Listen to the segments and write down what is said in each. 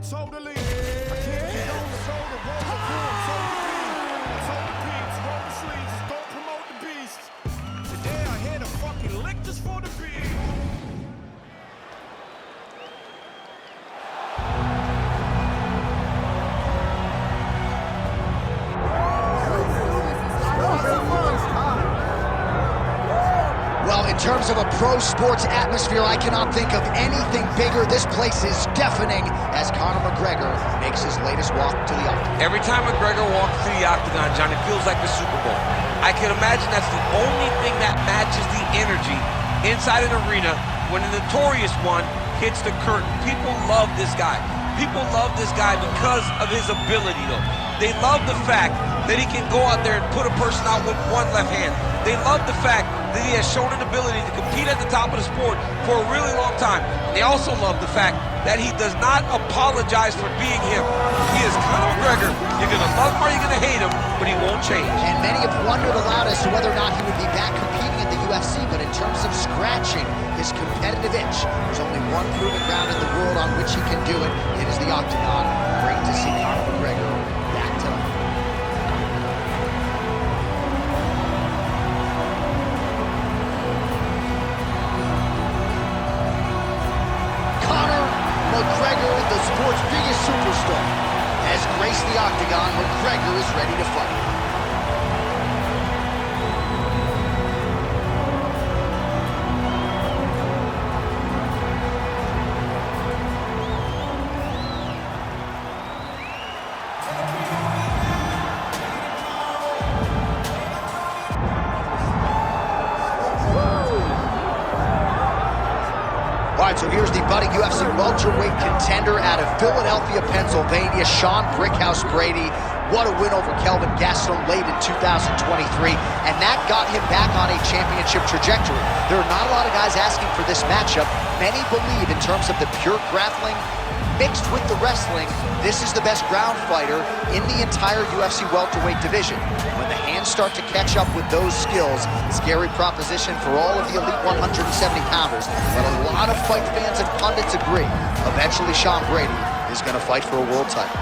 totally. I can't get on the shoulder, roll the boom, told the beat. I told the beats, roll the sleeves, just don't promote the beast. Today I had to fucking lick this for the beat. Well, in terms of a pro sports atmosphere, I cannot think of anything bigger. This place is deafening as Conor McGregor makes his latest walk to the octagon. Every time McGregor walks to the octagon, John, it feels like the Super Bowl. I can imagine that's the only thing that matches the energy inside an arena when a notorious one hits the curtain. People love this guy. People love this guy because of his ability, though. They love the fact that he can go out there and put a person out with one left hand. They love the fact that he has shown an ability to compete at the top of the sport for a really long time. They also love the fact that he does not apologize for being him. He is Conor McGregor. You're going to love him or you're going to hate him, but he won't change. And many have wondered aloud as to whether or not he would be back competing in the UFC, but in terms of scratching his competitive itch, there's only one proven ground in the world on which he can do it. It is the octagon. Great to see Conor McGregor back tonight. McGregor, the sport's biggest superstar, has graced the octagon. McGregor is ready to fight. All right, so here's the budding UFC welterweight contender out of Philadelphia, Pennsylvania, Sean Brickhouse Brady. What a win over Kelvin Gastelum late in 2023, and that got him back on a championship trajectory. There are not a lot of guys asking for this matchup. Many believe in terms of the pure grappling mixed with the wrestling, this is the best ground fighter in the entire UFC welterweight division. When the hands start to catch up with those skills, scary proposition for all of the elite 170-pounders. But a lot of fight fans and pundits agree, eventually Sean Brady is going to fight for a world title.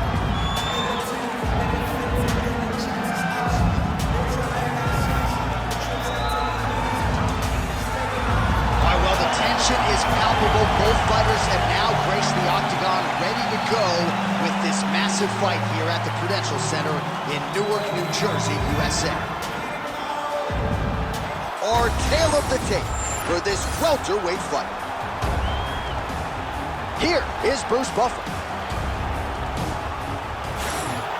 Is palpable. Both fighters have now graced the octagon, ready to go with this massive fight here at the Prudential Center in Newark, New Jersey, USA. Our tale of the tape for this welterweight fight. Here is Bruce Buffer.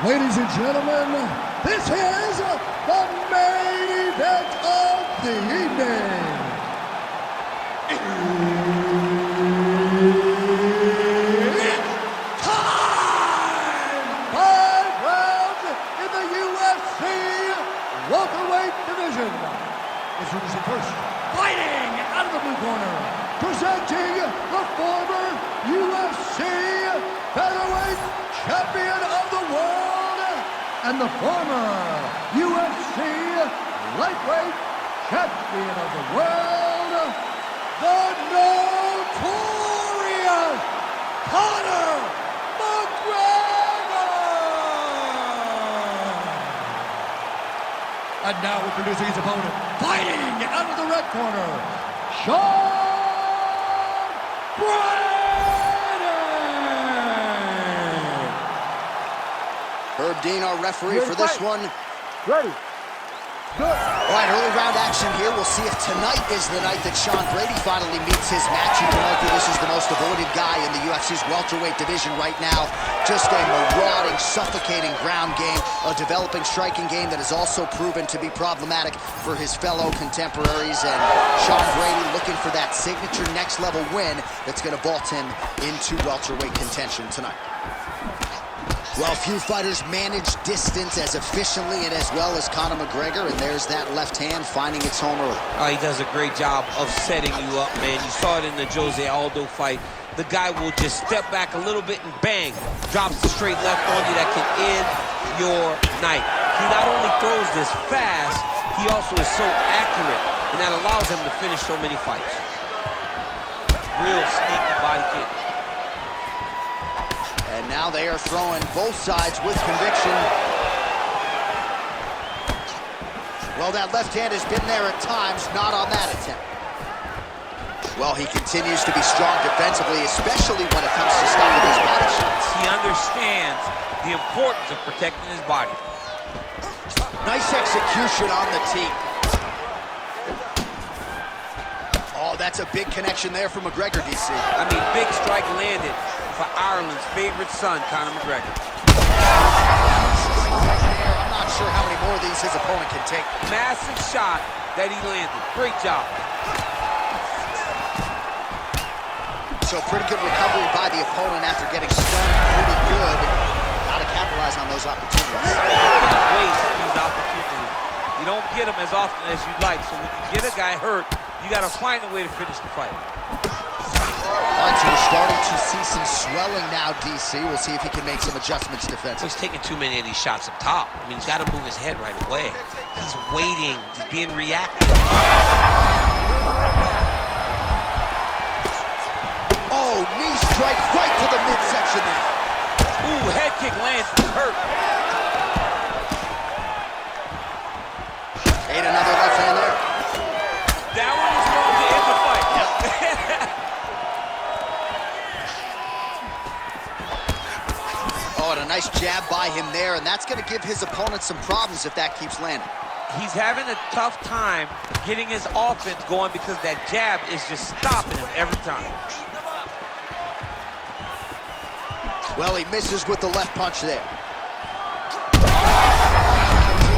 Ladies and gentlemen, this is the main event of the evening. Time! 5 rounds in the UFC welterweight division. Introducing first, fighting out of the blue corner, presenting the former UFC featherweight champion of the world and the former UFC lightweight champion of the world, the notorious Conor McGregor! And now introducing his opponent, fighting out of the red corner, Sean Brady! Herb Dean, our referee for this one. Ready. Good. All right, early round action here. We'll see if tonight is the night that Sean Brady finally meets his match. You can argue this is the most avoided guy in the UFC's welterweight division right now. Just a marauding, suffocating ground game, a developing striking game that has also proven to be problematic for his fellow contemporaries. And Sean Brady looking for that signature next-level win that's going to vault him into welterweight contention tonight. Well, few fighters manage distance as efficiently and as well as Conor McGregor, and there's that left hand finding its home early. He does a great job of setting you up, man. You saw it in the Jose Aldo fight. The guy will just step back a little bit and bang, drops the straight left on you that can end your night. He not only throws this fast, he also is so accurate, and that allows him to finish so many fights. Real sneaky body kick. And now they are throwing both sides with conviction. Well, that left hand has been there at times, not on that attempt. Well, he continues to be strong defensively, especially when it comes to stopping his body shots. He understands the importance of protecting his body. Nice execution on the tee. Oh, that's a big connection there for McGregor, DC. I mean, big strike landed for Ireland's favorite son, Conor McGregor. I'm not sure how many more of these his opponent can take. Massive shot that he landed. Great job. So pretty good recovery by the opponent after getting stunned pretty good. How to capitalize on those opportunities. Can't waste these opportunities. You don't get them as often as you'd like. So when you get a guy hurt, you got to find a way to finish the fight. All right, so we're starting to see some swelling now, DC. We'll see if he can make some adjustments defensively. He's taking too many of these shots up top. I mean, he's got to move his head right away. He's waiting. He's being reactive. Oh, knee strike right to the midsection there. Ooh, head kick lands. He's hurt. Ate another left hand there. That one is going to end the fight. Yep. Oh, and a nice jab by him there, and that's going to give his opponent some problems if that keeps landing. He's having a tough time getting his offense going because that jab is just stopping him every time. Well, he misses with the left punch there.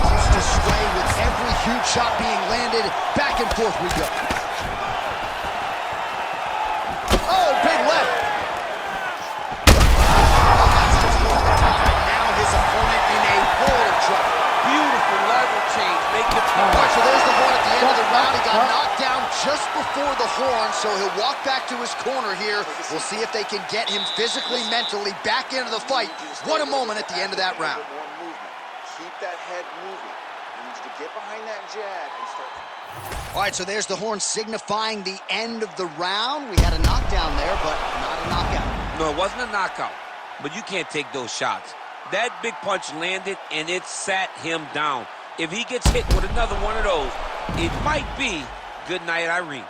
Continues to sway with every huge shot being landed. Back and forth we go. Oh, big left. Now his opponent in a world of trouble. Beautiful level change. Make the All right, so there's the horn at the end of the round. He got knocked down just before the horn, so he'll walk back to his corner here. We'll see if they can get him physically, mentally back into the fight. What a moment at the end of that round. Keep that head moving. You need to get behind that jab and start. All right, so there's the horn signifying the end of the round. We had a knockdown there, but not a knockout. No, it wasn't a knockout, but you can't take those shots. That big punch landed, and it sat him down. If he gets hit with another one of those, it might be good night, Irene.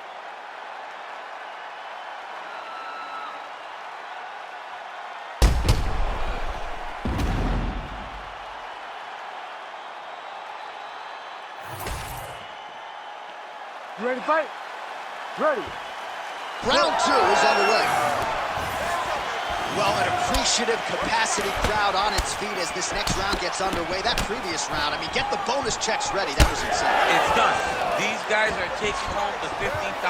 You ready to fight? Ready. Round two is underway. Well, an appreciative capacity crowd on its feet as this next round gets underway. That previous round, I mean, get the bonus checks ready. That was insane. It's done. These guys are taking home the $50,000.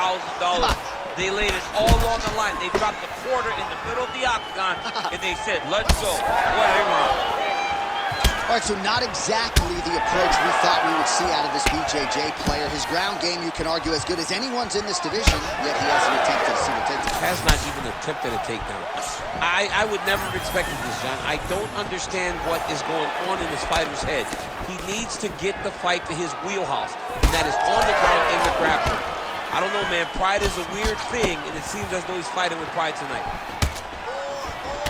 They laid it all on the line. They dropped the quarter in the middle of the octagon, and they said, let's go. What a round. All right, so not exactly the approach we thought we would see out of this BJJ player. His ground game, you can argue, as good as anyone's in this division, yet he hasn't attempted a single takedown. Has not even attempted a takedown. I would never have expected this, John. I don't understand what is going on in this fighter's head. He needs to get the fight to his wheelhouse, and that is on the ground in the grappling. I don't know, man. Pride is a weird thing, and it seems as though he's fighting with pride tonight.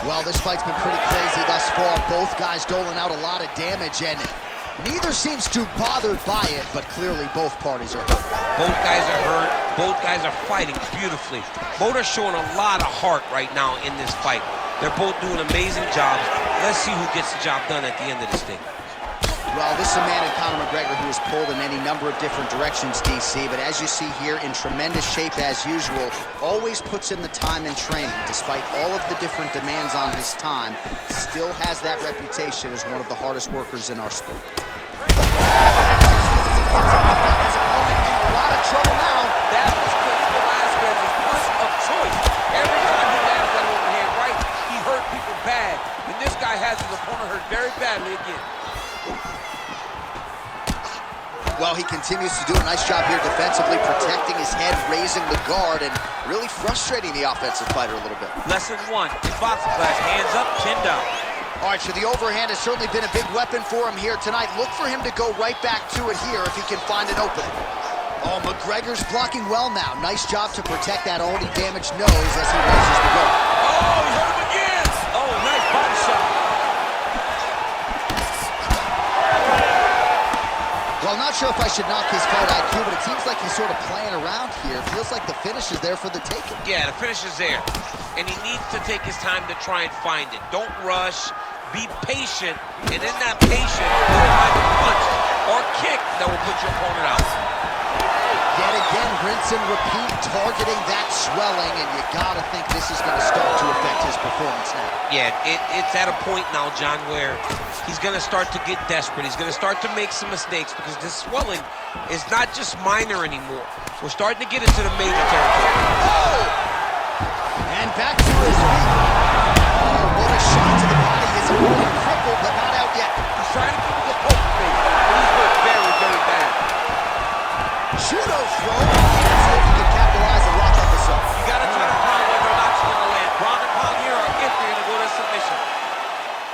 Well, this fight's been pretty crazy thus far. Both guys doling out a lot of damage, and neither seems too bothered by it, but clearly both parties are hurt. Both guys are hurt. Both guys are fighting beautifully. Both are showing a lot of heart right now in this fight. They're both doing amazing jobs. Let's see who gets the job done at the end of this thing. Well, this is a man in Conor McGregor who has pulled in any number of different directions, DC, but as you see here, in tremendous shape as usual, always puts in the time and training. Despite all of the different demands on his time, still has that reputation as one of the hardest workers in our sport. His opponent in a lot of trouble now. That was Chris Velasquez's punch of choice. Every time he lands that overhand right, he hurt people bad. And this guy has his opponent hurt very badly again. Well, he continues to do a nice job here defensively, protecting his head, raising the guard, and really frustrating the offensive fighter a little bit. Lesson one in boxing class, hands up, chin down. All right, so the overhand has certainly been a big weapon for him here tonight. Look for him to go right back to it here if he can find an opening. Oh, McGregor's blocking well now. Nice job to protect that already damaged nose as he raises the guard. Oh, he hurt him again. Oh, nice body not sure if I should knock his fight IQ, but it seems like he's sort of playing around here. Feels like the finish is there for the taking. Yeah, the finish is there. And he needs to take his time to try and find it. Don't rush. Be patient. And in that patience, you'll find a punch or kick that will put your opponent out. Yet again, rinse and repeat, targeting that swelling, and you gotta think this is gonna start to affect his performance now. Yeah, it's at a point now, John, where he's gonna start to get desperate. He's gonna start to make some mistakes because this swelling is not just minor anymore. We're starting to get into the major territory. Oh! And back to his feet. Oh, what a shot to the body. His opponent crippled, but not out yet. He's trying to keep his opponent face, but he's hurt very, very bad. Judo throw. Let's see if he can capitalize and lock up the sub. You gotta try to find whether or not you're gonna land ground and pound here or if you're gonna go to submission.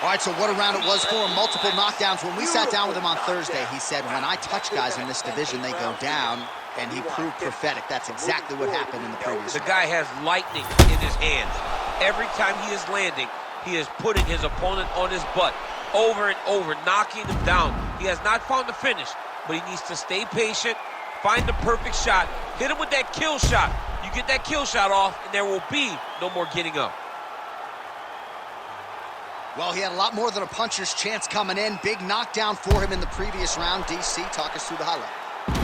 All right, so what a round it was for him. Multiple knockdowns. When we sat down with him on Thursday, he said, when I touch guys in this division, they go down, and he proved prophetic. That's exactly what happened in the previous The round. guy has lightning in his hands. Every time he is landing, he is putting his opponent on his butt over and over, knocking him down. He has not found the finish, but he needs to stay patient, find the perfect shot, hit him with that kill shot. You get that kill shot off, and there will be no more getting up. Well, he had a lot more than a puncher's chance coming in. Big knockdown for him in the previous round. DC, talk us through the highlight.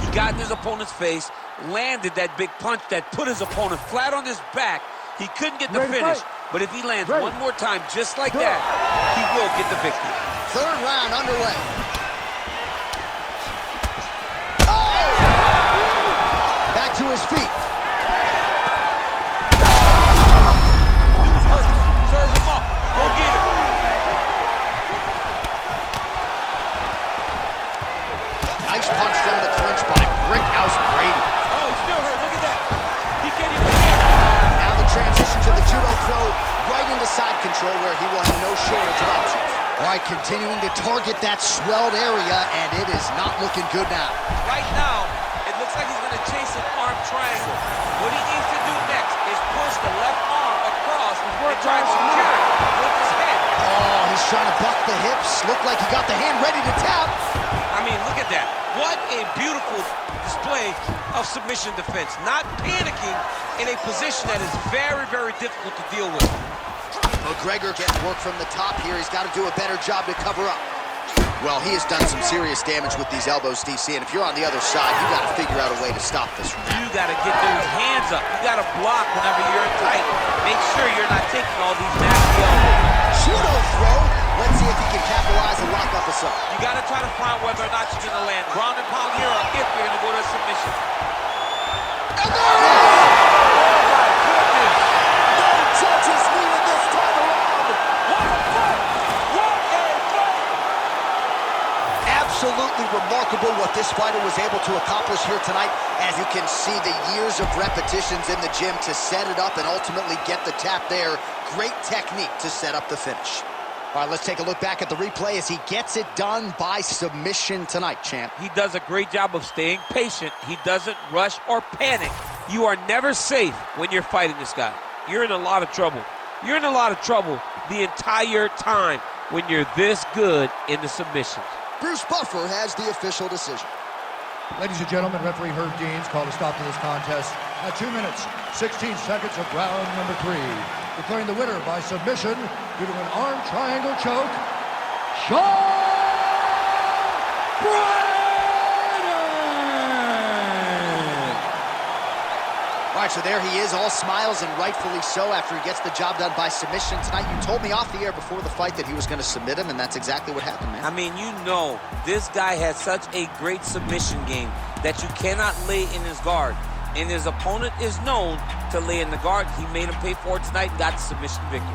He got in his opponent's face, landed that big punch that put his opponent flat on his back. He couldn't get the finish, but if he lands one more time just like that, he will get the victory. Third round underway. Oh! Back to his feet. Serves him up. Go get it. Nice punch from the clinch by Brickhouse Brady. Oh, he's still hurt. Look at that. He can't even get it. Now the transition to the judo throw right into side control where he will have no shortage of options. All right, continuing to target that swelled area, and it is not looking good now. Right now, it looks like he's going to chase an arm triangle. What he needs to do next is push the left arm across and try to secure it with his head. Oh, he's trying to buck the hips. Looked like he got the hand ready to tap. I mean, look at that. What a beautiful display of submission defense. Not panicking in a position that is very, very difficult to deal with. McGregor getting work from the top here. He's got to do a better job to cover up. Well, he has done some serious damage with these elbows, DC, and if you're on the other side, you got to figure out a way to stop this. You got to get those hands up. You got to block whenever you're tight. Make sure you're not taking all these nasty elbows. Judo throw. Let's see if he can capitalize and lock up a sub. You got to try to find whether or not you're going to land ground and pound here or if you're going to go to submission. And there it is! No judges needed this time around. What a fight! What a fight! Absolutely remarkable what this fighter was able to accomplish here tonight. As you can see, the years of repetitions in the gym to set it up and ultimately get the tap there. Great technique to set up the finish. All right, let's take a look back at the replay as he gets it done by submission tonight, champ. He does a great job of staying patient. He doesn't rush or panic. You are never safe when you're fighting this guy. You're in a lot of trouble. You're in a lot of trouble the entire time when you're this good in the submissions. Bruce Buffer has the official decision. Ladies and gentlemen, referee Herb Deans called a stop to this contest at 2 minutes, 16 seconds of round number 3. Declaring the winner by submission due to an arm triangle choke, Sean Brady! All right, so there he is, all smiles, and rightfully so after he gets the job done by submission tonight. You told me off the air before the fight that he was going to submit him, and that's exactly what happened, man. I mean, you know, this guy has such a great submission game that you cannot lay in his guard. And his opponent is known to lay in the guard. He made him pay for it tonight and got the submission victory.